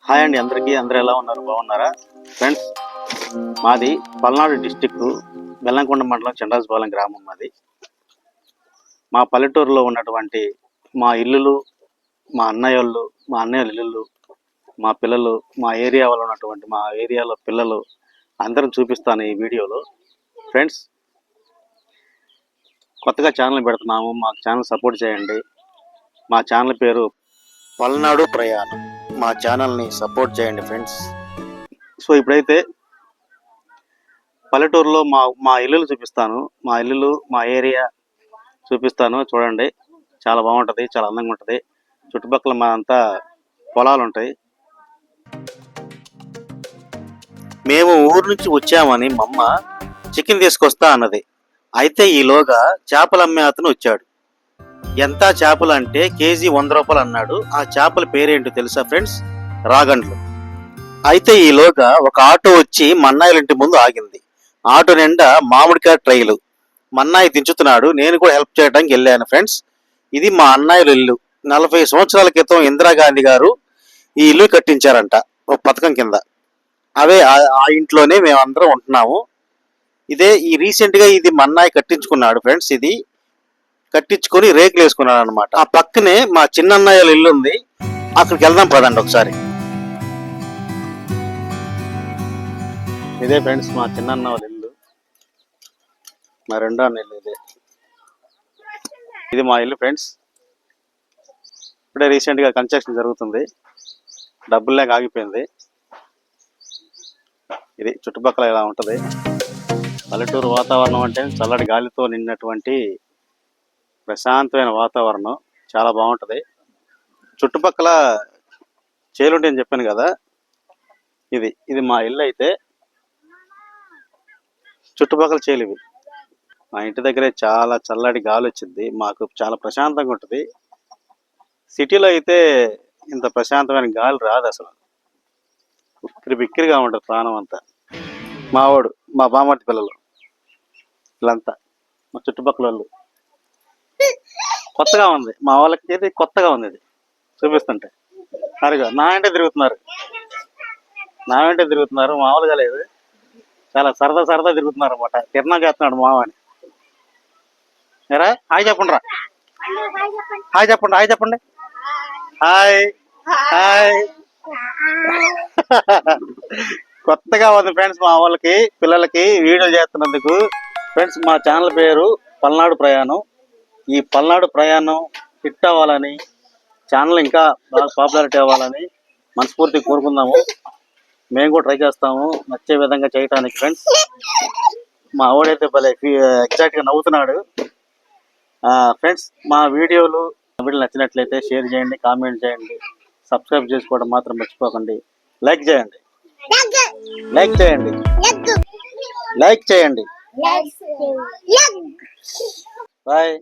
Hi అండి అందరికీ. అందరూ ఎలా ఉన్నారు? బాగున్నారా ఫ్రెండ్స్? మాది పల్నాడు డిస్టిక్ బెల్లంకొండ మండలం చండ్రాజపాలెం గ్రామం. మాది మా పల్లెటూరులో ఉన్నటువంటి మా ఇల్లులు, మా అన్నయ్య ఇల్లులు, మా పిల్లలు, మా ఏరియాలో ఉన్నటువంటి మా ఏరియాలో పిల్లలు అందరం చూపిస్తాను ఈ వీడియోలో. ఫ్రెండ్స్, కొత్తగా ఛానల్ పెడుతున్నాము, మా ఛానల్ సపోర్ట్ చేయండి. మా ఛానల్ పేరు పల్నాడు ప్రయాణం. మా ఛానల్ని సపోర్ట్ చేయండి ఫ్రెండ్స్. సో ఇప్పుడైతే పల్లెటూరులో మా ఇల్లులు చూపిస్తాను. మా ఇల్లులు, మా ఏరియా చూపిస్తాను. చూడండి, చాలా బాగుంటుంది, చాలా అందంగా ఉంటుంది. చుట్టుపక్కల మా అంతా పొలాలు ఉంటాయి. మేము ఊరు నుంచి వచ్చామని మా అమ్మ చికెన్ తీసుకొస్తా అన్నది. అయితే ఈలోగా చేపలు అమ్మే అతను వచ్చాడు. ఎంత చేపలు అంటే కేజీ 100 రూపాయలు అన్నాడు. ఆ చేపల పేరేంటో తెలుసా ఫ్రెండ్స్? రాగండ్లు. అయితే ఈలోగా ఒక ఆటో వచ్చి మన్నాయిల ఇంటి ముందు ఆగింది. ఆటో నిండా మామిడికాయ ట్రైలు. మన్నాయి దించుతున్నాడు. నేను కూడా హెల్ప్ చేయడానికి వెళ్ళాను ఫ్రెండ్స్. ఇది మా అన్నయ్యల ఇల్లు. 40 సంవత్సరాల క్రితం ఇందిరాగాంధీ గారు ఈ ఇల్లు కట్టించారంట ఒక పథకం కింద. ఆ ఇంట్లోనే మేము అందరం ఉంటున్నాము. ఈ రీసెంట్ గా ఇది మన్నాయి కట్టించుకున్నాడు ఫ్రెండ్స్. ఇది కట్టించుకొని రేకులు వేసుకున్నాడు అనమాట. ఆ పక్కనే మా చిన్నన్నయ్యల ఇల్లు ఉంది. అక్కడికి వెళ్దాం పదండి ఒకసారి. ఇదే ఫ్రెండ్స్ మా చిన్నన్న వాళ్ళ ఇల్లు, మా రెండో అన్న ఇల్లు. ఇది మా ఇల్లు ఫ్రెండ్స్. ఇప్పుడే రీసెంట్ గా కన్స్ట్రక్షన్ జరుగుతుంది, డబ్బులు లేక ఆగిపోయింది. ఇది చుట్టుపక్కల ఇలా ఉంటది. పల్లెటూరు వాతావరణం అంటే చల్లటి గాలితో నిండినటువంటి ప్రశాంతమైన వాతావరణం, చాలా బాగుంటది. చుట్టుపక్కల చేలుంటే అని చెప్పాను కదా, ఇది మా ఇల్లు. అయితే చుట్టుపక్కల చేలు ఇవి. మా ఇంటి దగ్గరే చాలా చల్లటి గాలి వచ్చింది. మాకు చాలా ప్రశాంతంగా ఉంటుంది. సిటీలో అయితే ఇంత ప్రశాంతమైన గాలి రాదు అసలు. ఉక్కిరి బిక్కిరిగా ఉంటుంది ప్రాణం అంతా. మావాడు, మా బామర్తి పిల్లలు, వీళ్ళంతా మా చుట్టుపక్కల వాళ్ళు. కొత్తగా ఉంది మా వాళ్ళకి, అయితే కొత్తగా ఉంది. ఇది చూపిస్తుంటే సరిగా నా వెంటే తిరుగుతున్నారు. మామూలుగా లేదు, చాలా సరదా తిరుగుతున్నారు అనమాట. తిరణా చేస్తున్నాడు మామని. ఎరా హాయ్ చెప్పండి రా, హాయ్ చెప్పండి. Hi hi. కొత్తగా ఉంది ఫ్రెండ్స్ మా వాళ్ళకి, పిల్లలకి వీడియో చేస్తున్నందుకు. ఫ్రెండ్స్, మా ఛానల్ పేరు పల్నాడు ప్రయాణం. ఈ పల్నాడు ప్రయాణం హిట్ అవ్వాలని, ఛానల్ ఇంకా బాగా పాపులారిటీ అవ్వాలని మనస్ఫూర్తిగా కోరుకుందాము. మేము కూడా ట్రై చేస్తాము నచ్చే విధంగా చేయటానికి ఫ్రెండ్స్. మా ఆవిడైతే భలే ఎగ్జాక్ట్గా నవ్వుతున్నాడు. ఫ్రెండ్స్, మా వీడియోలు నచ్చినట్లయితే షేర్ చేయండి, కామెంట్ చేయండి, సబ్స్క్రైబ్ చేసుకోవడం మాత్రం మర్చిపోకండి. లైక్ చేయండి. బాయ్.